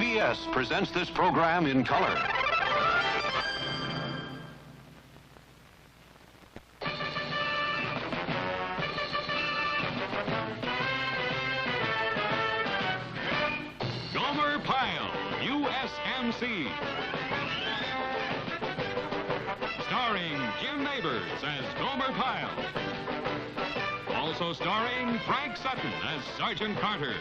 CBS presents this program in color. Gomer Pyle, USMC. Starring Jim Neighbors as Gomer Pyle. Also starring Frank Sutton as Sergeant Carter.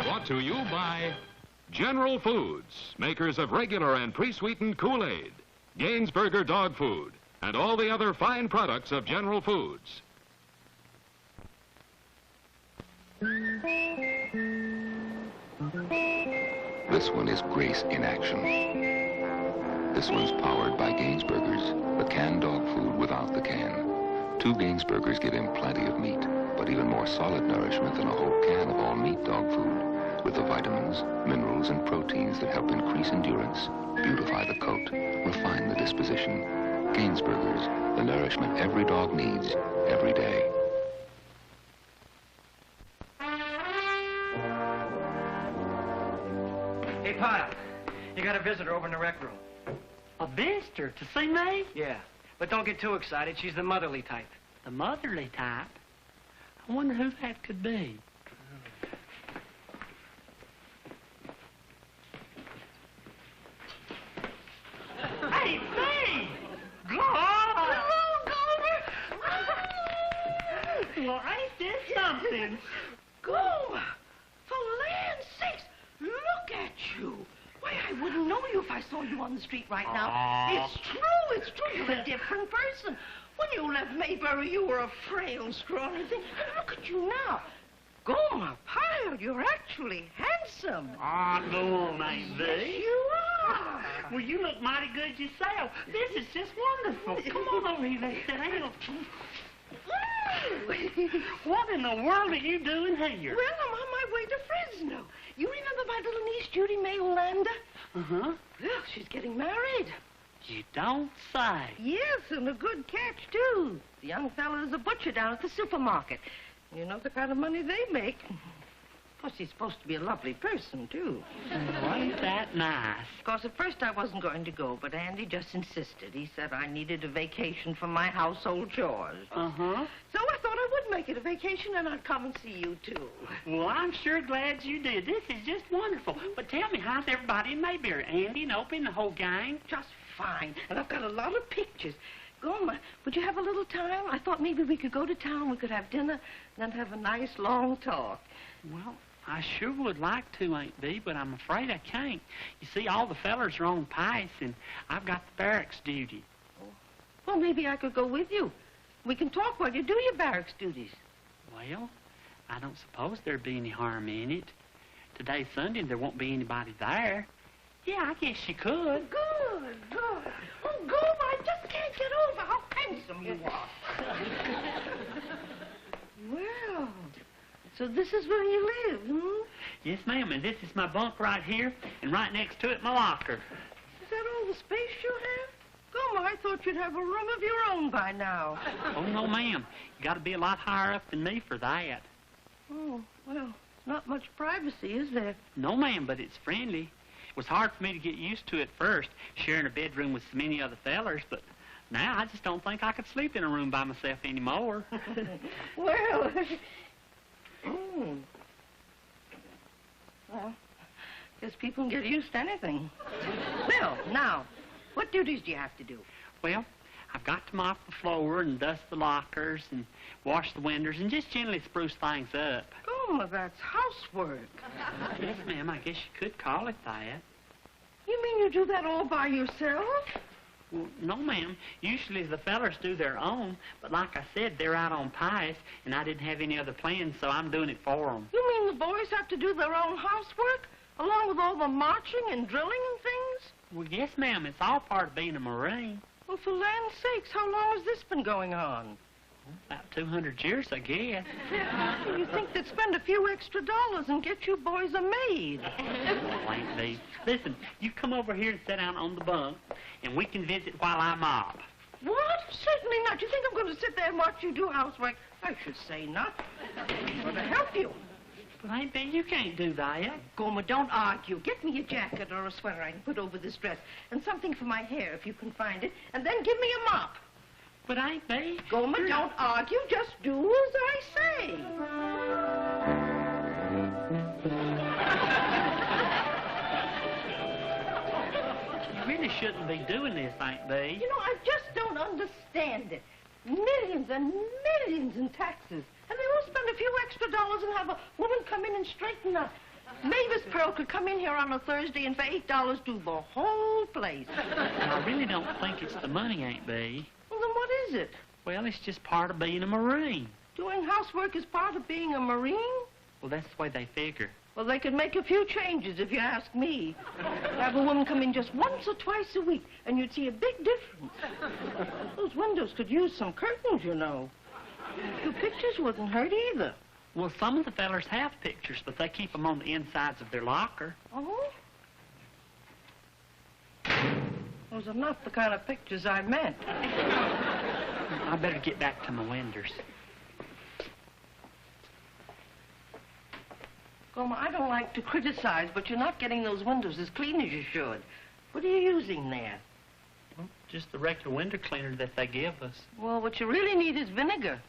Brought to you by General Foods, makers of regular and pre-sweetened Kool-Aid, Gainsburger dog food, and all the other fine products of General Foods. This one is Grace in action. This one's powered by Gainsburgers, the canned dog food without the can. 2 Gainsburgers give him plenty of meat, but even more solid nourishment than a whole can of all-meat dog food, with the vitamins, minerals, and proteins that help increase endurance, beautify the coat, refine the disposition. Gainsburgers, the nourishment every dog needs, every day. Hey, Pyle, you got a visitor over in the rec room. A visitor to see me? Yeah, but don't get too excited. She's the motherly type. The motherly type? I wonder who that could be. Hey, me! Hello, Gomer! Well, ain't this something? Gomer! For land's sakes, look at you! Why, I wouldn't know you if I saw you on the street right now. It's true, you're a different person. When you left Maybury, you were a frail, scrawny thing. And look at you now. Gomer Pyle, you're actually handsome. Go on, Aunt V. Yes, you are. Well, you look mighty good yourself. This is just wonderful. Come on over here, let's sit down. What in the world are you doing here? Well, I'm on my way to Fresno. You remember my little niece, Judy May Olanda? Uh-huh. Well, she's getting married. You don't say. Yes, and a good catch, too. The young fella is a butcher down at the supermarket. You know the kind of money they make. Of course, he's supposed to be a lovely person, too. Ain't that nice? Of course, at first I wasn't going to go, but Andy just insisted. He said I needed a vacation from my household chores. Uh-huh. So I thought I would make it a vacation, and I'd come and see you, too. Well, I'm sure glad you did. This is just wonderful. But tell me, how's everybody in Mayberry? Andy and Opie and the whole gang? Just fine. And I've got a lot of pictures. Gomer, would you have a little time? I thought maybe we could go to town, we could have dinner, and then have a nice long talk. Well, I sure would like to, Aunt Bee, but I'm afraid I can't. You see, all the fellers are on pice, and I've got the barracks duty. Well, maybe I could go with you. We can talk while you do your barracks duties. Well, I don't suppose there'd be any harm in it. Today's Sunday, and there won't be anybody there. Yeah, I guess you could. Good. Oh, Gomer, I just can't get over how handsome you are. Well, so this is where you live, hmm? Yes, ma'am, and this is my bunk right here, and right next to it, my locker. Is that all the space you have? Gomer, I thought you'd have a room of your own by now. Oh, no, ma'am. You got to be a lot higher up than me for that. Oh, well, not much privacy, is there? No, ma'am, but it's friendly. It was hard for me to get used to at first, sharing a bedroom with so many other fellers, but now I just don't think I could sleep in a room by myself anymore. Well, well, guess people can get used to anything. Well, now, what duties do you have to do? Well, I've got to mop the floor and dust the lockers and wash the windows and just generally spruce things up. Oh, that's housework. Yes, ma'am, I guess you could call it that. You mean you do that all by yourself? Well, no, ma'am. Usually the fellers do their own, but like I said, they're out on pice, and I didn't have any other plans, so I'm doing it for them. You mean the boys have to do their own housework, along with all the marching and drilling and things? Well, yes, ma'am. It's all part of being a Marine. Well, for land's sakes, how long has this been going on? About 200 years, I guess. You think they'd spend a few extra dollars and get you boys a maid? Well, Aunt Bee, listen, you come over here and sit down on the bunk, and we can visit while I mop. What? Certainly not. You think I'm going to sit there and watch you do housework? I should say not. I'm going to help you. But Aunt Bee, you can't do that. Gomer, don't argue. Get me a jacket or a sweater I can put over this dress, and something for my hair if you can find it, and then give me a mop. But Aunt Bee... Gomer, don't argue. Just do as I say. You really shouldn't be doing this, Aunt Bee. You know, I just don't understand it. Millions and millions in taxes. And they all spend a few extra dollars and have a woman come in and straighten up. Mavis Pearl could come in here on a Thursday and for $8 do the whole place. I really don't think it's the money, Aunt Bee. Well, then what is it? Well, it's just part of being a Marine. Doing housework is part of being a Marine? Well, that's the way they figure. Well, they could make a few changes if you ask me. Have a woman come in just once or twice a week, and you'd see a big difference. Those windows could use some curtains, you know. A few pictures wouldn't hurt either. Well, some of the fellers have pictures, but they keep them on the insides of their locker. Oh? Those are not the kind of pictures I meant. I better get back to my windows. Gomer, I don't like to criticize, but you're not getting those windows as clean as you should. What are you using there? Well, just the regular window cleaner that they give us. Well, what you really need is vinegar.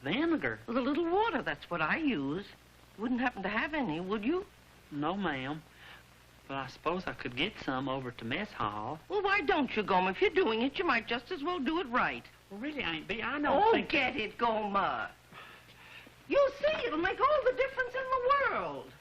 Vinegar? With a little water, that's what I use. Wouldn't happen to have any, would you? No, ma'am. But I suppose I could get some over to mess hall. Well, why don't you, Gomer? If you're doing it, you might just as well do it right. Well, really, Aunt Bee, I don't think... Get it, Gomer. You'll see, it'll make all the difference in the world.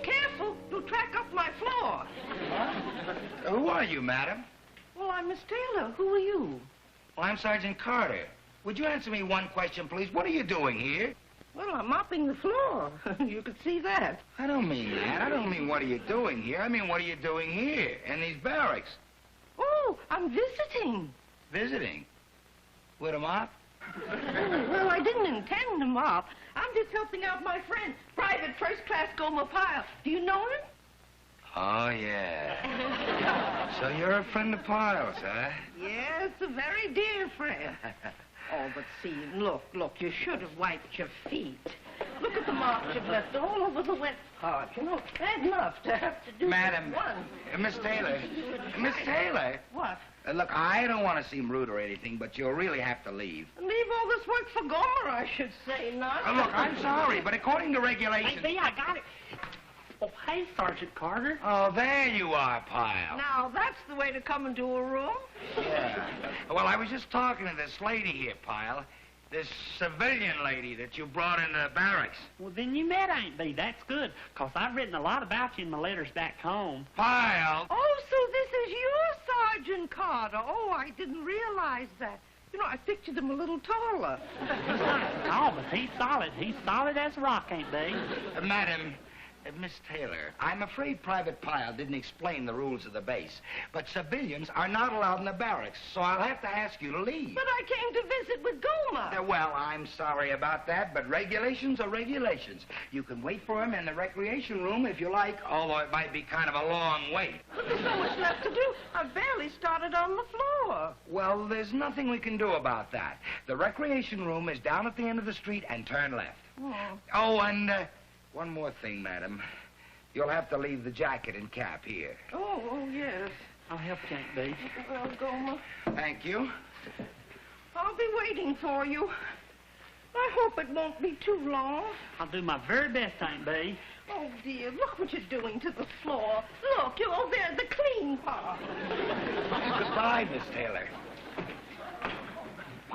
Careful. You'll track up my floor. Who are you, madam? Well, I'm Miss Taylor. Who are you? Well, I'm Sergeant Carter. Would you answer me one question, please? What are you doing here? Well, I'm mopping the floor. You could see that. I don't mean that. I don't mean what are you doing here. I mean, what are you doing here in these barracks? Oh, I'm visiting. Visiting? With a mop? Well, I didn't intend to mop. I'm just helping out my friend, Private First Class Gomer Pyle. Do you know him? Oh, yeah. So you're a friend of Pyle's, huh? Yes, a very dear friend. Oh, but see, look, you should have wiped your feet. Look at the marks you've left all over the wet part. You know, bad enough to have to do Madam, one. Miss Taylor. Miss Taylor. What? Look, I don't want to seem rude or anything, but you'll really have to leave. Leave all this work for Gomer, I should say, not. Look, I'm sorry, but according to regulations... Aunt Bee, I got it. Oh, hey, Sergeant Carter. Oh, there you are, Pyle. Now, that's the way to come into a room. Yeah. Well, I was just talking to this lady here, Pyle. This civilian lady that you brought into the barracks. Well, then you met Aunt Bee. That's good, because I've written a lot about you in my letters back home. Pyle! Oh, so this is you, Sergeant Carter. Oh, I didn't realize that. You know, I pictured him a little taller. He's not tall, but he's solid. He's solid as a rock, Aunt Bee. Madam, Miss Taylor, I'm afraid Private Pyle didn't explain the rules of the base, but civilians are not allowed in the barracks, so I'll have to ask you to leave. But I came to visit with Gomer. Well, I'm sorry about that, but regulations are regulations. You can wait for him in the recreation room if you like, although it might be kind of a long wait. But there's so much left to do. I've barely started on the floor. Well, there's nothing we can do about that. The recreation room is down at the end of the street and turn left. Oh, and one more thing, madam. You'll have to leave the jacket and cap here. Oh, yes. I'll help you, Aunt Bee. Well, Gomer, Thank you. I'll be waiting for you. I hope it won't be too long. I'll do my very best, Aunt Bee. Oh, dear, look what you're doing to the floor. Look, oh, there's the clean part. Goodbye, Miss Taylor.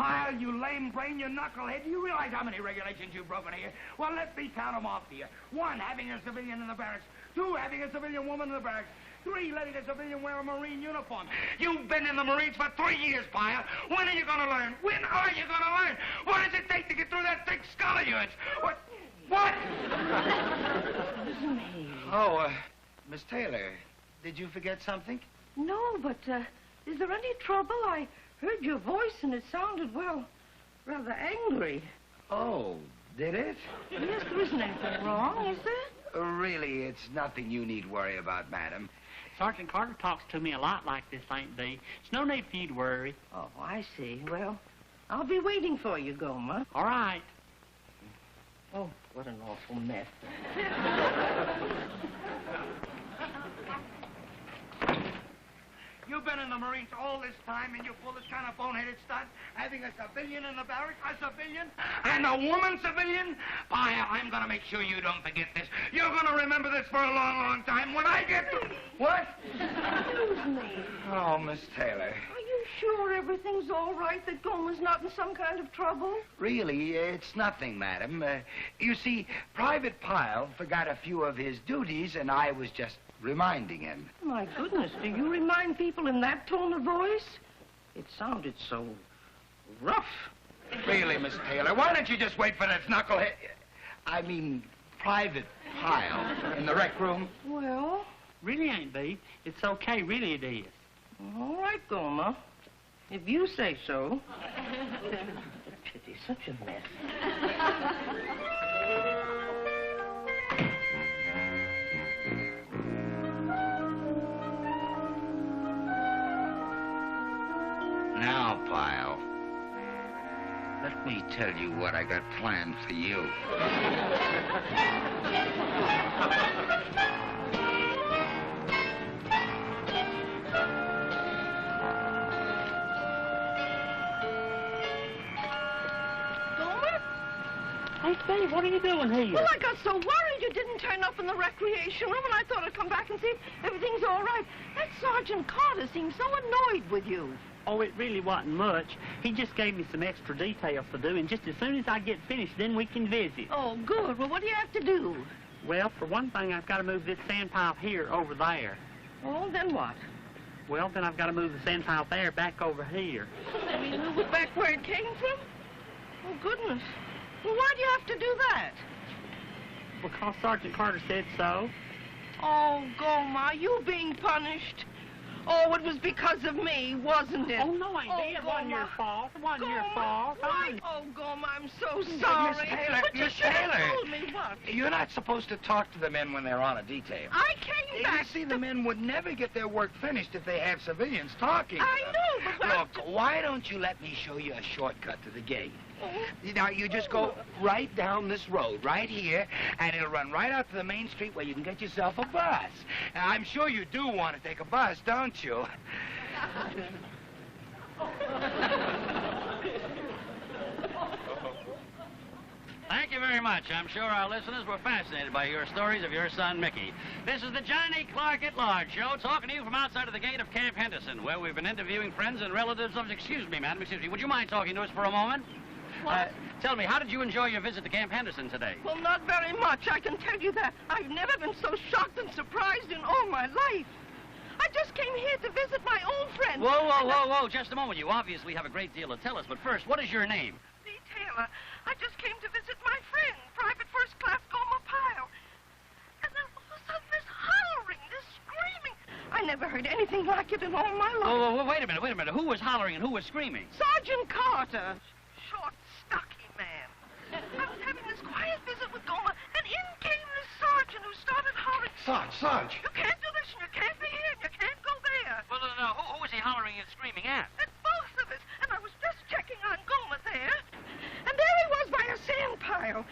Pyle, you lame brain, you knucklehead. Do you realize how many regulations you've broken here? Well, let me count them off to you. 1, having a civilian in the barracks. 2, having a civilian woman in the barracks. 3, letting a civilian wear a Marine uniform. You've been in the Marines for 3 years, Pyle. When are you going to learn? When are you going to learn? What does it take to get through that thick skull of yours? What? Oh, Miss Taylor, did you forget something? No, but is there any trouble? I heard your voice and it sounded, well, rather angry. Oh, did it? Yes, there isn't anything wrong, is there? Really, it's nothing you need worry about, madam. Sergeant Carter talks to me a lot like this, ain't they? It's no need for you to worry. Oh, I see. Well, I'll be waiting for you, Gomer. All right. Oh, what an awful mess. You've been in the Marines all this time, and you pull this kind of boneheaded stunt, having a civilian in the barracks, a civilian, and a woman civilian? Pyle, I'm going to make sure you don't forget this. You're going to remember this for a long, long time when I get to... What? Excuse me. Oh, Miss Taylor. Are you sure everything's all right, that Gomer's not in some kind of trouble? Really, it's nothing, madam. You see, Private Pyle forgot a few of his duties, and I was just reminding him. My goodness, do you remind people in that tone of voice? It sounded so rough. Really, Miss Taylor, why don't you just wait for that knucklehead... I mean, Private Pyle in the rec room? Well? Really ain't, Bee. It's okay. Really it is. All right, Gomer. If you say so. Pity, such a mess. Now, Pyle, let me tell you what I got planned for you. Hey, Steve, what are you doing here? Well, I got so worried you didn't turn up in the recreation room, and I thought I'd come back and see if everything's all right. That Sergeant Carter seems so annoyed with you. Oh, it really wasn't much. He just gave me some extra details to do, and just as soon as I get finished, then we can visit. Oh, good. Well, what do you have to do? Well, for one thing, I've got to move this sand pile here over there. Oh, then what? Well, then I've got to move the sand pile there back over here. You move it back where it came from? Oh, goodness. Well, why do you have to do that? Because Sergeant Carter said so. Oh, Gomer, you being punished. Oh, it was because of me, wasn't it? Oh, no, ain't it? It wasn't your fault. It wasn't your fault. Why? Oh, Gomer, I'm so sorry. Miss Taylor, But you Miss should have Taylor. told me what. You're not supposed to talk to the men when they're on a detail. I came back. You see, the men would never get their work finished if they have civilians talking. I know, but... Look, why don't you let me show you a shortcut to the gate? Oh. Now, you just go right down this road, right here, and it'll run right out to the main street where you can get yourself a bus. Now, I'm sure you do want to take a bus, don't you? Thank you very much. I'm sure our listeners were fascinated by your stories of your son, Mickey. This is the Johnny Clark at Large show, talking to you from outside of the gate of Camp Henderson, where we've been interviewing friends and relatives of... Excuse me, madam, excuse me. Would you mind talking to us for a moment? What? Tell me, how did you enjoy your visit to Camp Henderson today? Well, not very much, I can tell you that. I've never been so shocked and surprised in all my life. I just came here to visit my old friend. Whoa, whoa, whoa, whoa, just a moment. You obviously have a great deal to tell us, but first, what is your name? Lee Taylor. I just came to visit my friend, Private First Class Gomer Pyle. And then all of a sudden, this hollering, this screaming. I never heard anything like it in all my life. Oh, wait a minute, wait a minute. Who was hollering and who was screaming? Sergeant Carter. Short, stocky man. I was having this quiet visit with Gomer, and in came this sergeant who started hollering. Sarge. You can't do this, and you can't be here, and you can't go there. Well, no. Who was he hollering and screaming at? At both of us, and I was just checking on Gomer there. And there he was by a sand pile.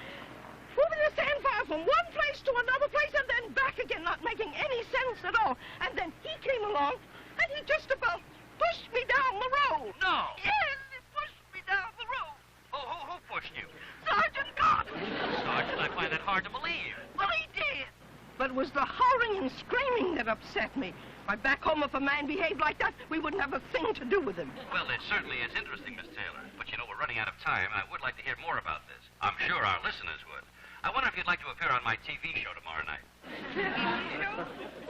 Moving the sand pile from one place to another place and then back again, not making any sense at all. And then he came along, and he just about pushed me down the road. No. Yes, he pushed me down the road. Who pushed you? Sergeant Carter. Sergeant, I find that hard to believe. Well, he did. But it was the hollering and screaming that upset me. Why, back home, if a man behaved like that, we wouldn't have a thing to do with him. Well, it certainly is interesting, Miss Taylor. But you know we're running out of time, I would like to hear more about this. I'm sure our listeners would. I wonder if you'd like to appear on my TV show tomorrow night.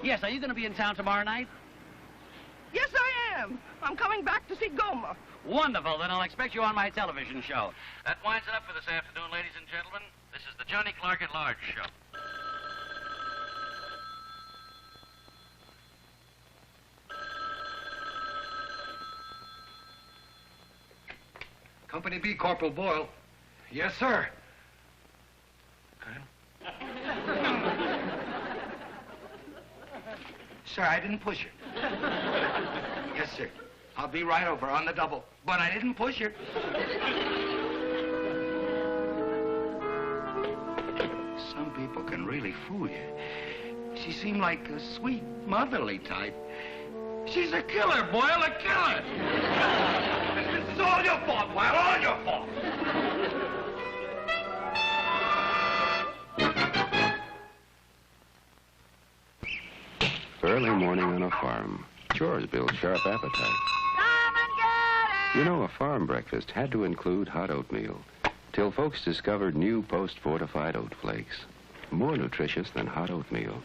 Yes, are you going to be in town tomorrow night? Yes, I am. I'm coming back to see Gomer. Wonderful. Then I'll expect you on my television show. That winds it up for this afternoon, ladies and gentlemen. This is the Johnny Clark at Large show. Company B, Corporal Boyle. Yes, sir. Sir, I didn't push her. Yes, sir. I'll be right over on the double. But I didn't push her. Some people can really fool you. She seemed like a sweet, motherly type. She's a killer, Boyle, a killer. This is all your fault, Boyle, all your fault. Early morning on a farm. Chores build sharp appetite. You know, a farm breakfast had to include hot oatmeal, till folks discovered new post-fortified oat flakes. More nutritious than hot oatmeal.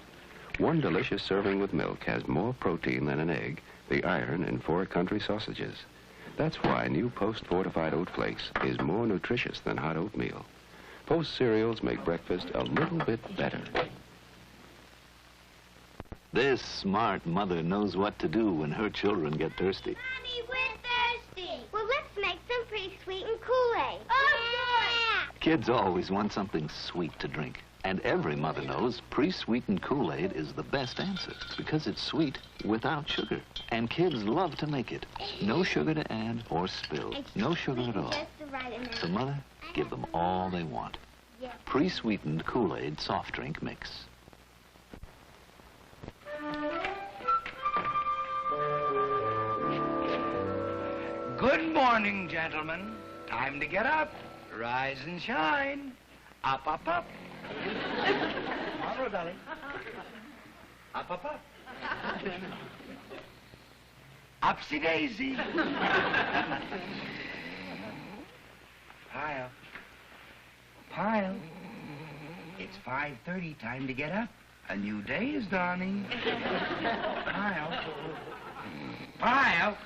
One delicious serving with milk has more protein than an egg, the iron in 4 country sausages. That's why new post-fortified oat flakes is more nutritious than hot oatmeal. Post cereals make breakfast a little bit better. This smart mother knows what to do when her children get thirsty. Mommy, we're thirsty. Well, let's make some pre-sweetened Kool-Aid. Oh, yeah! Kids always want something sweet to drink. And every mother knows pre-sweetened Kool-Aid is the best answer because it's sweet without sugar. And kids love to make it. No sugar to add or spill. No sugar at all. Just the right amount. So, Mother, give them all they want. Yeah. Pre-sweetened Kool-Aid soft drink mix. Good morning, gentlemen. Time to get up. Rise and shine. Up, up, up. Tomorrow, darling. Up, up, up. Upsy daisy. Pyle. Pyle. It's 5:30. Time to get up. A new day is dawning. Pyle. Pyle.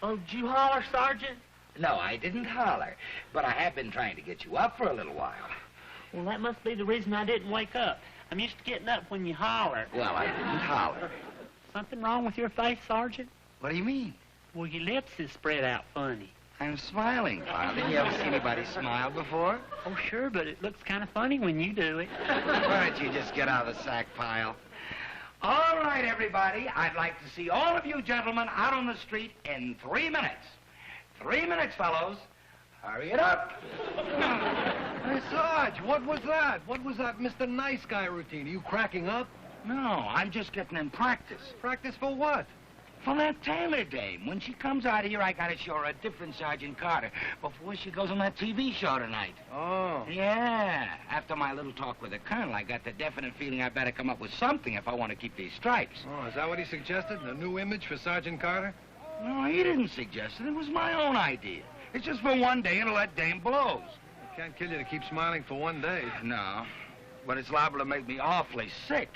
Oh, did you holler, Sergeant? No, I didn't holler, but I have been trying to get you up for a little while. Well, that must be the reason I didn't wake up. I'm used to getting up when you holler. Well, I didn't holler. Something wrong with your face, Sergeant? What do you mean? Well, your lips is spread out funny. I'm smiling, Pyle. Did you ever see anybody smile before? Oh, sure, but it looks kind of funny when you do it. Why don't you just get out of the sack, Pyle? All right, everybody. I'd like to see all of you gentlemen out on the street in 3 minutes. 3 minutes, fellows. Hurry it up. Hey, Sarge, what was that? What was that Mr. Nice Guy routine? Are you cracking up? No, I'm just getting in practice. Practice for what? For that Taylor dame. When she comes out here, I gotta show her a different Sergeant Carter before she goes on that TV show tonight. Oh. Yeah. After my little talk with the colonel, I got the definite feeling I better come up with something if I want to keep these stripes. Oh, is that what he suggested? A new image for Sergeant Carter? No, he didn't suggest it. It was my own idea. It's just for one day and to let dame blows. I can't kill you to keep smiling for one day. No, but it's liable to make me awfully sick.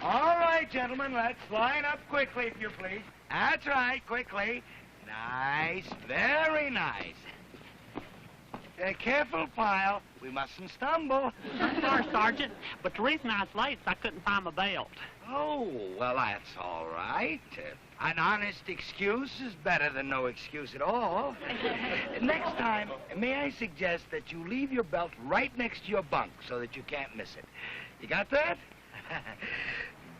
All right, gentlemen, let's line up quickly, if you please. That's right, quickly. Nice, very nice. Careful, Pyle. We mustn't stumble. Sorry, Sergeant, but the reason I was late is I couldn't find my belt. Oh, well, that's all right. An honest excuse is better than no excuse at all. Next time, may I suggest that you leave your belt right next to your bunk so that you can't miss it. You got that?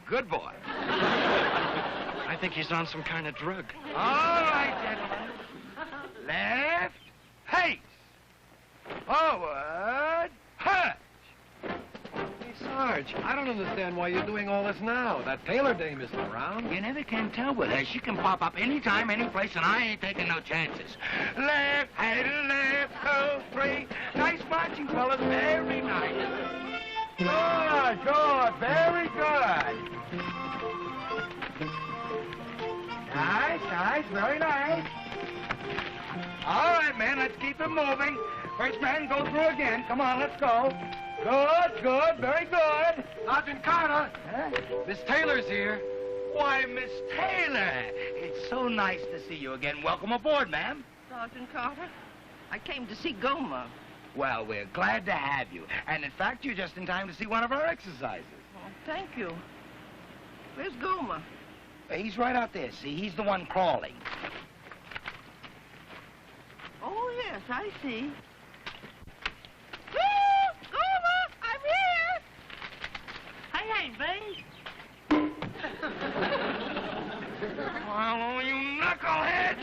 Good boy. I think he's on some kind of drug. All right, gentlemen. Left, pace. Forward, hut. Hey, Sarge, I don't understand why you're doing all this now. That Taylor dame isn't around. You never can tell with her. She can pop up anytime, any place, and I ain't taking no chances. Left, head, left, 2, 3. Nice marching, fellas. Very nice. Good, good. Very good. nice, guys. Very nice. All right, men, let's keep it moving. First man, go through again. Come on, let's go. Good, good, very good. Sergeant Carter, Huh? Miss Taylor's here. Why, Miss Taylor, it's so nice to see you again. Welcome aboard, ma'am. Sergeant Carter, I came to see Gomer. Well, we're glad to have you. And in fact, you're just in time to see one of our exercises. Oh, thank you. Where's Gomer? He's right out there, see? He's the one crawling. Oh, yes, I see. Woo! Gomer, I'm here! Hey, Aunt Bee. Oh, you knucklehead!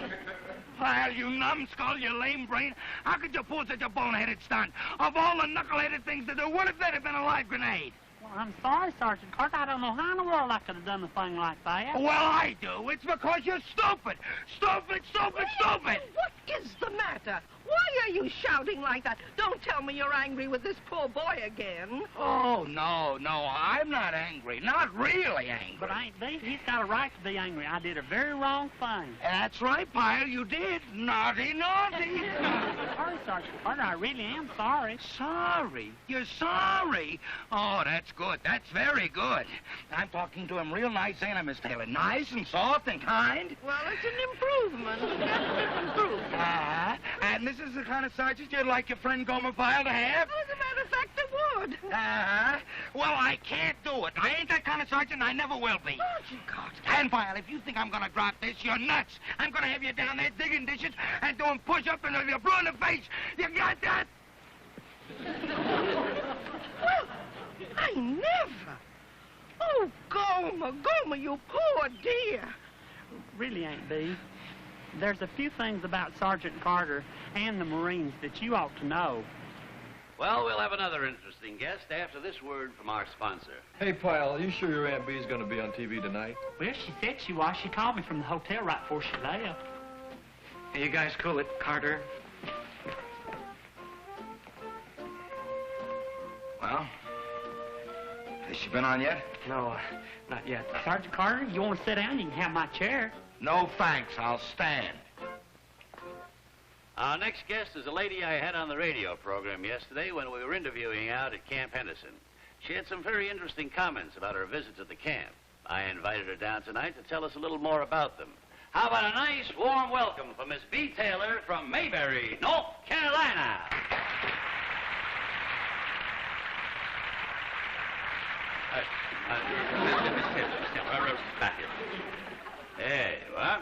Well, you numbskull, you lame brain. How could you pull such a boneheaded stunt? Of all the knuckleheaded things to do, what if that had been a live grenade? Well, I'm sorry, Sergeant Carter. I don't know how in the world I could have done a thing like that. Well, I do. It's because you're stupid. Stupid, stupid, stupid! What is the matter? Why are you shouting like that? Don't tell me you're angry with this poor boy again. Oh, no, I'm not angry. Not really angry. But Aunt Bee, he's got a right to be angry. I did a very wrong thing. That's right, Pyle, you did. Naughty, naughty. Sorry, Sergeant Carter. I really am sorry. Sorry? You're sorry? Oh, that's good. That's very good. I'm talking to him real nice, ain't I, Miss Taylor? Nice and soft and kind. Well, it's an improvement. Definite improvement. And this is the kind of sergeant you'd like your friend Gomer Pyle to have? As a matter of fact, it would. Well, I can't do it. I ain't that kind of sergeant, I never will be. Sergeant Carter. And, Pyle, if you think I'm gonna drop this, you're nuts. I'm gonna have you down there digging dishes and doing push-ups until you're blue in the face. You got that? Well, I never. Oh, Gomer, you poor dear. Really, Aunt Bee, there's a few things about Sergeant Carter and the Marines that you ought to know. Well, we'll have another interesting guest after this word from our sponsor. Hey, Pyle, are you sure your Aunt Bee's going to be on TV tonight? Well, she said she was. She called me from the hotel right before she left. Hey, you guys cool it, Carter? Well, has she been on yet? No, not yet. Sergeant Carter, you want to sit down? You can have my chair. No, thanks. I'll stand. Our next guest is a lady I had on the radio program yesterday when we were interviewing out at Camp Henderson. She had some very interesting comments about her visits at the camp. I invited her down tonight to tell us a little more about them. How about a nice, warm welcome for Miss B. Taylor from Mayberry, North Carolina. Miss Taylor, back here. There you are.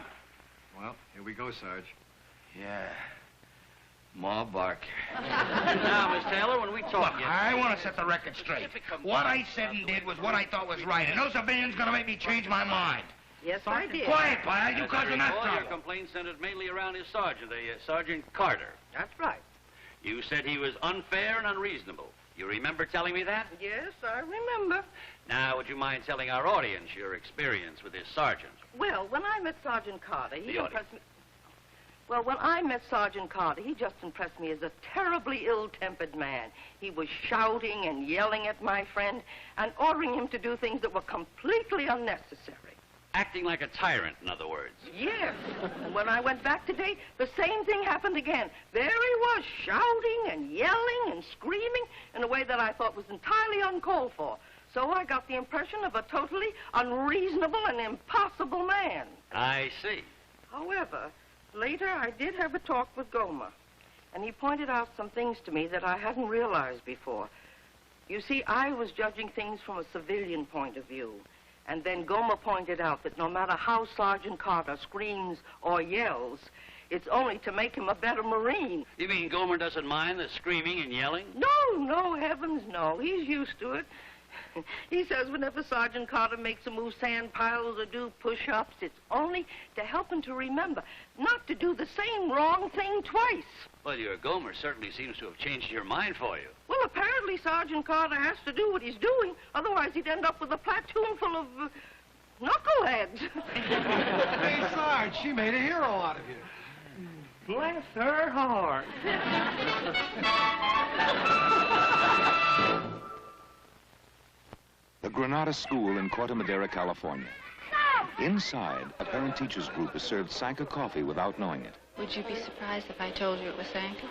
Well, here we go, Sarge. Yeah. More bark. Now, Miss Taylor, when we talk... I want to set the record straight. What I said and did was what I thought was right, and no civilian's going to make me change my mind. Yes, I did. Quiet, Pyle. You As caused I enough recall, your trouble. complaint centered mainly around his sergeant, Sergeant Carter. That's right. You said he was unfair and unreasonable. You remember telling me that? Yes, I remember. Now, would you mind telling our audience your experience with this sergeant? Well, when I met Sergeant Carter, he The audience. impressed me... Well, when I met Sergeant Carter, he just impressed me as a terribly ill-tempered man. He was shouting and yelling at my friend and ordering him to do things that were completely unnecessary. Acting like a tyrant, in other words. Yes. And when I went back today, the same thing happened again. There he was, shouting and yelling and screaming in a way that I thought was entirely uncalled for. So I got the impression of a totally unreasonable and impossible man. I see. However, later I did have a talk with Gomer, and he pointed out some things to me that I hadn't realized before. You see, I was judging things from a civilian point of view. And then Gomer pointed out that no matter how Sergeant Carter screams or yells, it's only to make him a better Marine. You mean Gomer doesn't mind the screaming and yelling? No, heavens no. He's used to it. He says whenever Sergeant Carter makes him move sand piles or do push-ups, it's only to help him to remember not to do the same wrong thing twice. Well, your Gomer certainly seems to have changed your mind for you. Well, apparently Sergeant Carter has to do what he's doing, otherwise he'd end up with a platoon full of knuckleheads. Hey, Sarge, she made a hero out of you. Bless her heart. The Granada School in Corte Madera, California. No, Inside, a parent-teachers group is served Sanka coffee without knowing it. Would you be surprised if I told you it was Sanka?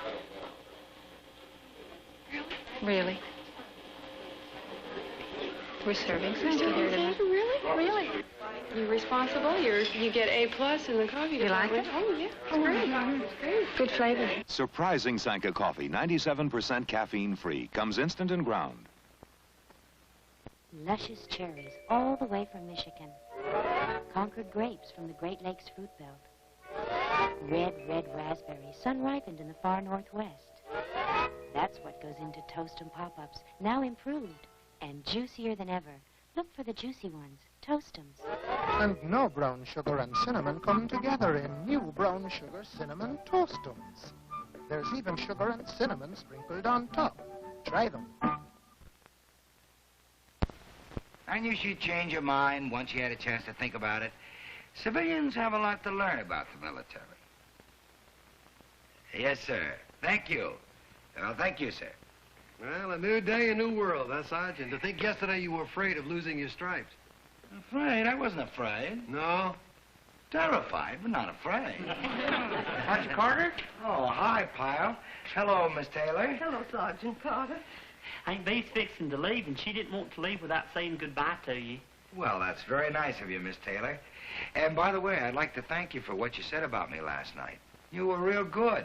Really? We're serving Sanka here tonight. Really? Really? You're responsible. You get A+ in the coffee department. You like it? Oh, yeah. It's great. It's great. Good flavor. Surprising Sanka coffee, 97% caffeine-free. Comes instant and ground. Luscious cherries all the way from Michigan. Concord grapes from the Great Lakes fruit belt. Red raspberries, sun-ripened in the far northwest. That's what goes into toast and pop-ups, now improved and juicier than ever. Look for the juicy ones, Toastums. And now brown sugar and cinnamon come together in new brown sugar cinnamon Toastums. There's even sugar and cinnamon sprinkled on top. Try them. And you should change your mind once you had a chance to think about it. Civilians have a lot to learn about the military. Yes, sir. Thank you. Well, thank you, sir. Well, a new day, a new world, huh, Sergeant? To think yesterday you were afraid of losing your stripes. Afraid? I wasn't afraid. No? Terrified, but not afraid. Sergeant Carter? Oh, hi, Pyle. Hello, Miss Taylor. Hello, Sergeant Carter. Aunt Bee's fixing to leave, and she didn't want to leave without saying goodbye to you. Well, that's very nice of you, Miss Taylor. And by the way, I'd like to thank you for what you said about me last night. You were real good.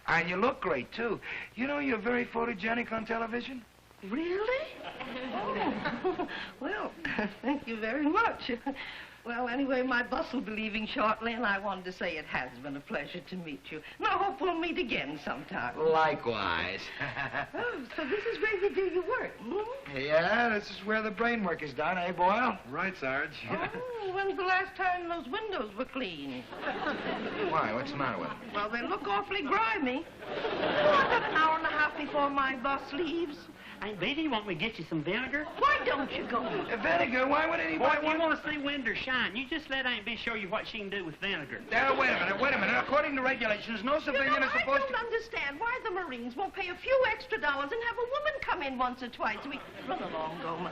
And you look great, too. You know, you're very photogenic on television. Really? Oh, well, thank you very much. Well, anyway, my bus will be leaving shortly, and I wanted to say it has been a pleasure to meet you. And I hope we'll meet again sometime. Likewise. Oh, so this is where you do your work, hmm? Yeah, this is where the brain work is done, eh, Boyle? Right, Sarge. Oh, when's the last time those windows were cleaned? Why? What's the matter with them? Well, they look awfully grimy. Oh, I've got an hour and a half before my bus leaves. Aunt Bee, do you want me to get you some vinegar? Why don't you go? Vinegar? Why would anybody Boy, if you want to see windows shine, you just let Aunt Bee show you what she can do with vinegar. Now, wait a minute. According to regulations, no civilian is supposed I don't understand why the Marines won't pay a few extra dollars and have a woman come in once or twice a week. Run along, Gomer.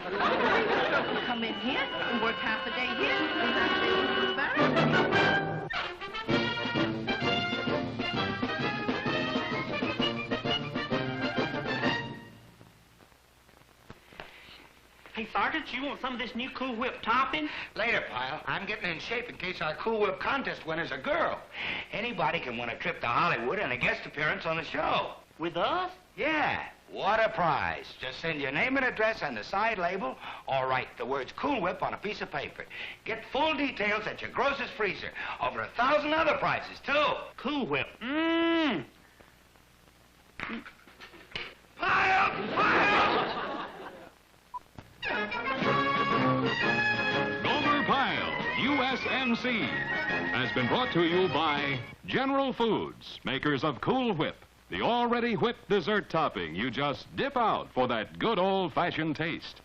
Come in here and work half a day here and half a day in the barracks. Hey, Sergeant, you want some of this new Cool Whip topping? Later, Pyle. I'm getting in shape in case our Cool Whip contest winner's a girl. Anybody can win a trip to Hollywood and a guest appearance on the show. With us? Yeah. What a prize. Just send your name and address and the side label, or write the words Cool Whip on a piece of paper. Get full details at your grocer's freezer. Over 1,000 other prizes, too. Cool Whip. Mmm. Pyle! Gomer Pyle, USMC, has been brought to you by General Foods, makers of Cool Whip, the already whipped dessert topping you just dip out for that good old-fashioned taste.